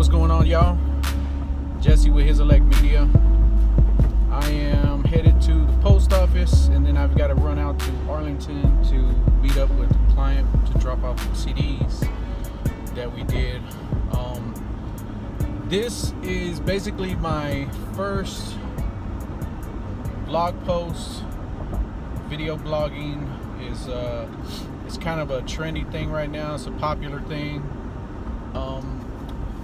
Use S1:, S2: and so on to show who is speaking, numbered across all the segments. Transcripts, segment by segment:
S1: What's going on, y'all? Jesse with His Elect Media. I am headed to the post office, and then I've got to run out to Arlington to meet up with the client to drop off the CDs that we did. This is basically my first blog post. Video blogging is it's kind of a trendy thing right now. It's a popular thing.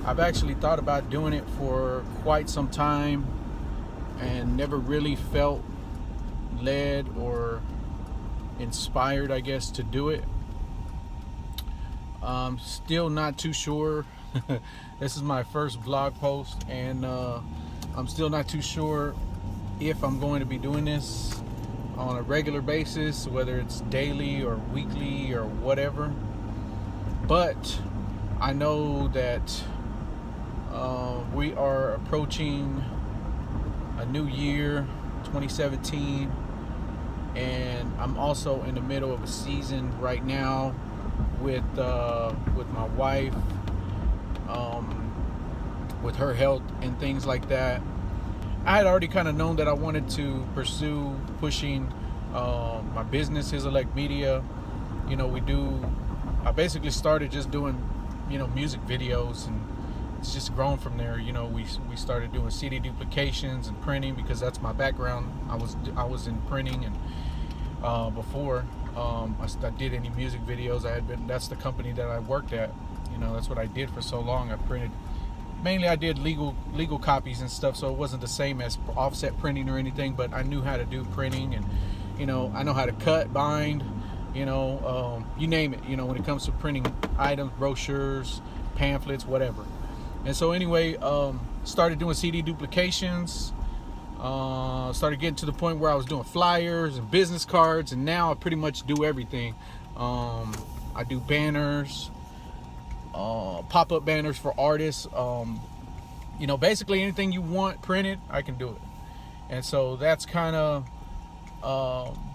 S1: I've actually thought about doing it for quite some time and never really felt led or inspired, I guess, to do it. Still not too sure. This is my first blog post, and I'm still not too sure if I'm going to be doing this on a regular basis, whether it's daily or weekly or whatever. But I know that we are approaching a new year, 2017, and I'm also in the middle of a season right now with my wife, with her health and things like that. I had already kind of known that I wanted to pursue pushing my business, His Elect Media. You know, I basically started just doing, music videos, and it's just grown from there. We started doing CD duplications and printing because that's my background. I was in printing, and before I did any music videos, that's the company that I worked at. That's what I did for so long. I printed. Mainly I did legal copies and stuff, so it wasn't the same as offset printing or anything, but I knew how to do printing, and I know how to cut, bind, you name it, when it comes to printing items, brochures, pamphlets, whatever. And so anyway, started doing CD duplications, started getting to the point where I was doing flyers and business cards, and now I pretty much do everything. I do banners, pop-up banners for artists, basically anything you want printed, I can do it. And so that's kind of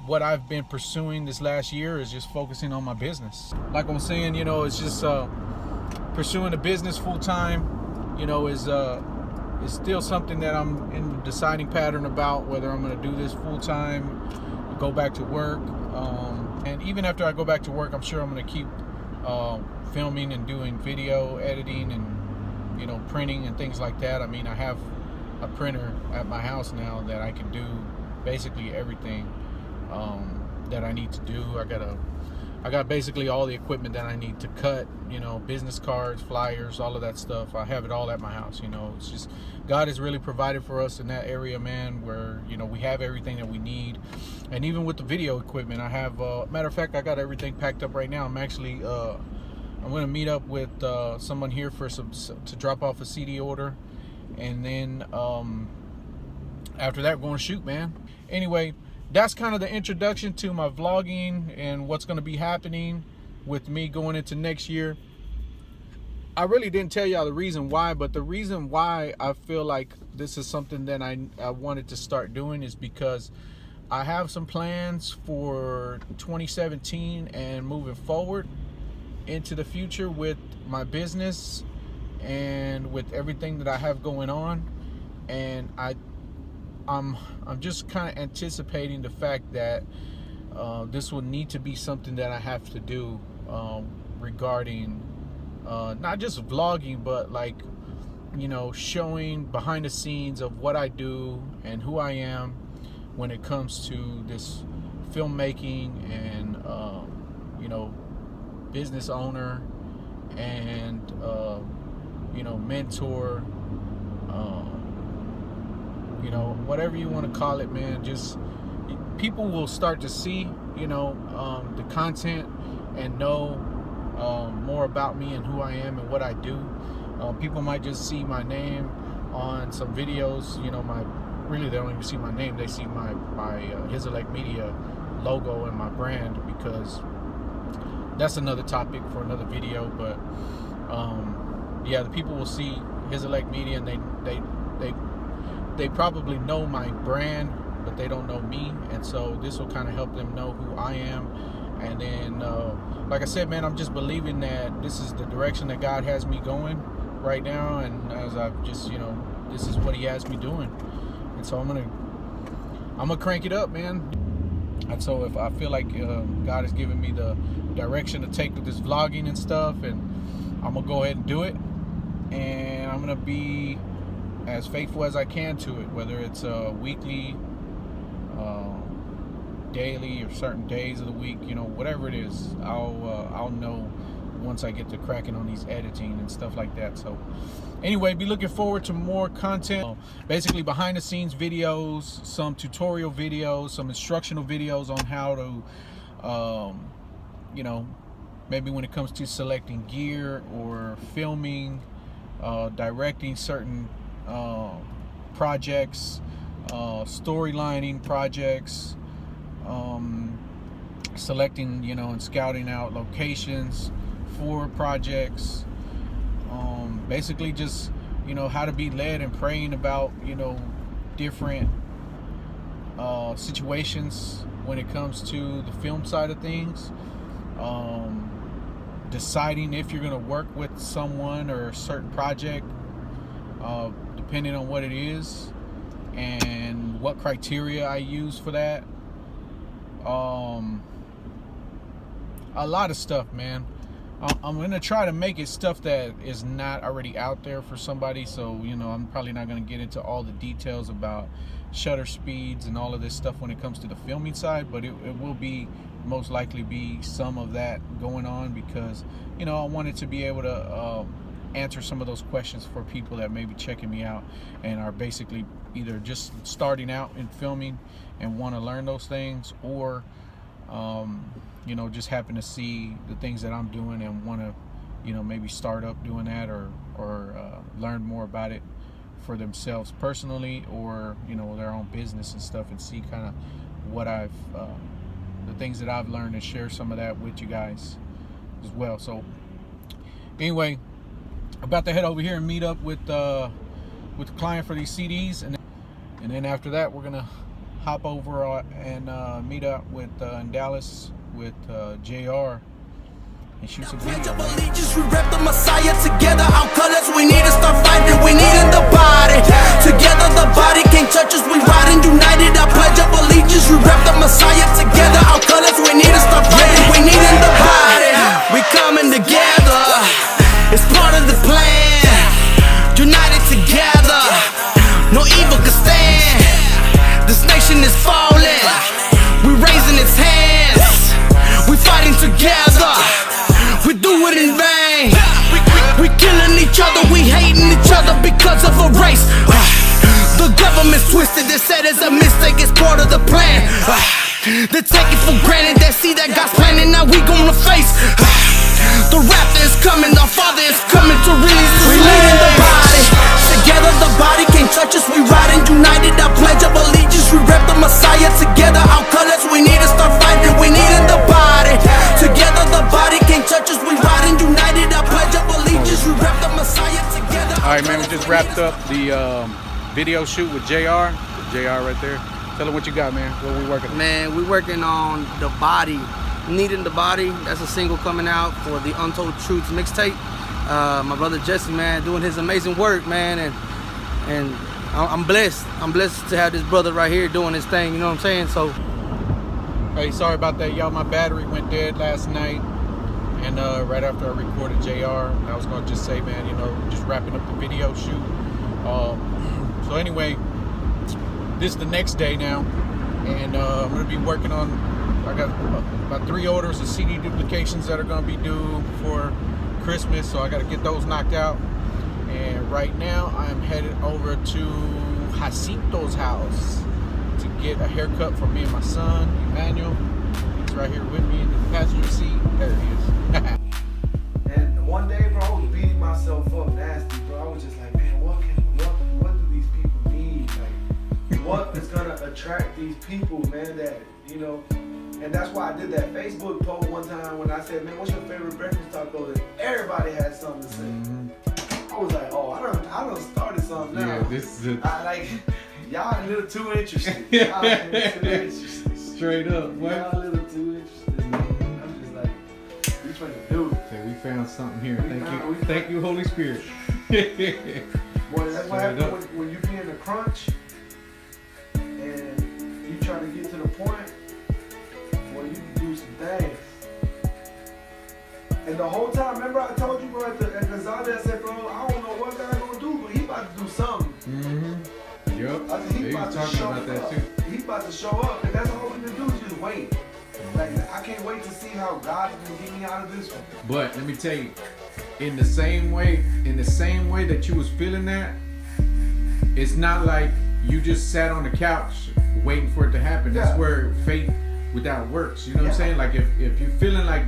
S1: what I've been pursuing this last year, is just focusing on my business. Like I'm saying, it's just pursuing a business full-time, is still something that I'm in the deciding pattern about, whether I'm going to do this full-time, go back to work. And even after I go back to work, I'm sure I'm going to keep filming and doing video editing and printing and things like that. I mean, I have a printer at my house now that I can do basically everything that I need to do. I got basically all the equipment that I need to cut, business cards, flyers, all of that stuff. I have it all at my house. It's just God has really provided for us in that area, man, where we have everything that we need. And even with the video equipment, I have matter of fact, I got everything packed up right now. I'm actually I'm going to meet up with someone here to drop off a CD order, and then after that, we're going to shoot, man. Anyway, that's kind of the introduction to my vlogging and what's going to be happening with me going into next year. I really didn't tell y'all the reason why, but the reason why I feel like this is something that I wanted to start doing is because I have some plans for 2017 and moving forward into the future with my business and with everything that I have going on. And I'm just kind of anticipating the fact that this will need to be something that I have to do regarding not just vlogging, but like showing behind the scenes of what I do and who I am when it comes to this filmmaking and business owner and mentor, whatever you want to call it, man. Just people will start to see the content and know more about me and who I am and what I do. People might just see my name on some videos. Really, they don't even see my name. They see my His Elect Media logo and my brand, because that's another topic for another video. But yeah, the people will see His Elect Media, and they probably know my brand, but they don't know me. And so this will kind of help them know who I am. And then like I said, man, I'm just believing that this is the direction that God has me going. right now, and as I've just, you know, this is what he has me doing, and so I'm gonna crank it up, man. And so if I feel like God has given me the direction to take with this vlogging and stuff, and I'm gonna go ahead and do it, and I'm gonna be as faithful as I can to it, whether it's weekly, daily, or certain days of the week, you know, whatever it is. I'll know once I get to cracking on these editing and stuff like that. So anyway, be looking forward to more content, basically behind the scenes videos, some tutorial videos, some instructional videos on how to you know, maybe when it comes to selecting gear or filming, directing certain projects, storylining projects, selecting, you know, and scouting out locations for projects, basically just, you know, how to be led and praying about, you know, different situations when it comes to the film side of things, deciding if you're going to work with someone or a certain project, depending on what it is and what criteria I use for that. A lot of stuff, man. I'm gonna try to make it stuff that is not already out there for somebody. So, you know, I'm probably not gonna get into all the details about shutter speeds and all of this stuff when it comes to the filming side, but it will be most likely be some of that going on, because, you know, I wanted to be able to answer some of those questions for people that may be checking me out and are basically either just starting out in filming and want to learn those things, or you know, just happen to see the things that I'm doing and want to, you know, maybe start up doing that, or learn more about it for themselves personally, or, you know, their own business and stuff, and see kind of what I've the things that I've learned, and share some of that with you guys as well. So anyway, about to head over here and meet up with the client for these CDs, and then after that we're gonna hop over and meet up with in Dallas with JR and shoot some video.
S2: We rep the Messiah together, our colors, we need to start fighting, we need in the body. Together the body can't touch us, we riding united, I pledge of allegiance. We rep the Messiah together, our colors, we need to start fighting, we need in the body. We coming together, it's part of the plan. United together, no evil can stand. This nation is falling, we raising its hands. We fighting together, we do it in vain. We killing each other, we hating each other because of a race. The government's twisted, they said it's a mistake, it's part of the plan. They take it for granted, they see that God's planning, now we gonna face. The raptor is coming, our Father is coming to release the We lead in the body, together the body can't touch us, we riding united, our pledge of allegiance. We rep the Messiah together, our colors, we need to start fighting, we need in the body. Together the body can't touch us, we riding united, our pledge of allegiance. We rep the Messiah together.
S1: All right, man, we just wrapped up the video shoot with JR. JR right there. Tell them what you got, man. What we working on?
S3: Man, we working on the body. Needing the Body. That's a single coming out for the Untold Truths mixtape. My brother Jesse, man, doing his amazing work, man, and I'm blessed. I'm blessed to have this brother right here doing his thing. You know what I'm saying? So,
S1: hey, sorry about that, y'all. My battery went dead last night, and right after I recorded JR, I was gonna just say, man, you know, just wrapping up the video shoot. So anyway, this is the next day now, and I'm gonna be working on. I got about 3 orders of CD duplications that are going to be due for Christmas, so I got to get those knocked out. And right now I am headed over to Jacinto's house to get a haircut for me and my son, Emmanuel. He's right here with me in the passenger seat. There he is.
S4: And one day, bro, I was beating myself up nasty, bro. I was just like, man, what do these people need? Like, what is going to attract these people, man, that, you know. And that's why I did that Facebook poll one time when I said, man, what's your favorite breakfast taco? And everybody had something to say. Mm-hmm. I was like, oh, I done started something now.
S1: Yeah, this is it.
S4: Y'all a little too interested. Y'all a little too interested.
S1: Straight up, what?
S4: Y'all a little too interested. I'm just like, we trying to do it.
S1: Okay, we found something here. Thank you, Holy Spirit.
S4: Boy, that's what happens when you be in a crunch and you try to get to the point. Boy, you can do some things. And the whole time, remember I told you, bro, at the Zada, I said, bro, I don't know what God's gonna do, but he about to do something.
S1: Yep.
S4: I said, he about to show
S1: about that
S4: up.
S1: too.
S4: He about to show up, and that's all we can do is just wait. Like, I can't wait to see how God's gonna get me out of this one.
S1: But let me tell you, in the same way that you was feeling that, it's not like you just sat on the couch waiting for it to happen. That's where faith without works. You know what I'm saying? Like if you're feeling like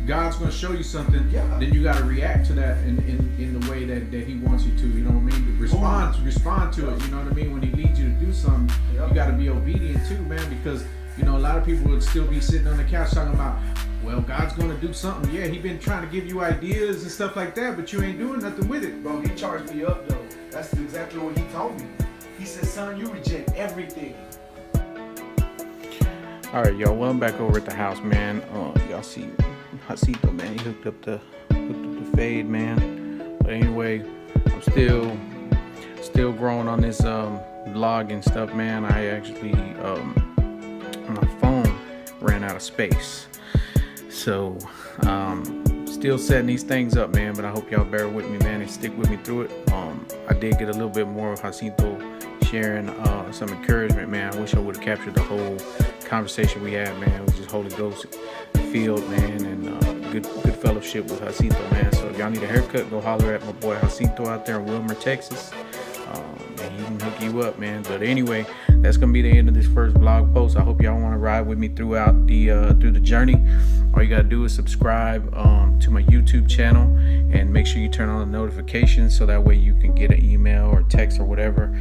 S1: God's gonna show you something, then you gotta react to that in the way that he wants you to. You know what I mean? Respond to it. You know what I mean? When he leads you to do something, you gotta be obedient too, man. Because you know a lot of people would still be sitting on the couch talking about, well, God's gonna do something. Yeah, he been trying to give you ideas and stuff like that, but you ain't doing nothing with it.
S4: Bro, he charged me up though. That's exactly what he told me. He said, son, you reject everything.
S1: All right, y'all. Well, I'm back over at the house, man. Y'all see Jacinto, man. He hooked up the fade, man. But anyway, I'm still growing on this vlog and stuff, man. I actually my phone ran out of space, so still setting these things up, man. But I hope y'all bear with me, man, and stick with me through it. I did get a little bit more of Jacinto sharing some encouragement, man. I wish I would have captured the whole conversation we had, man. It was just Holy Ghost filled, man, and good fellowship with Jacinto, man. So if y'all need a haircut, go holler at my boy Jacinto out there in Wilmer, Texas. And he can hook you up, man. But anyway, that's gonna be the end of this first vlog post. I hope y'all want to ride with me throughout through the journey. All you gotta do is subscribe to my YouTube channel and make sure you turn on the notifications so that way you can get an email or text or whatever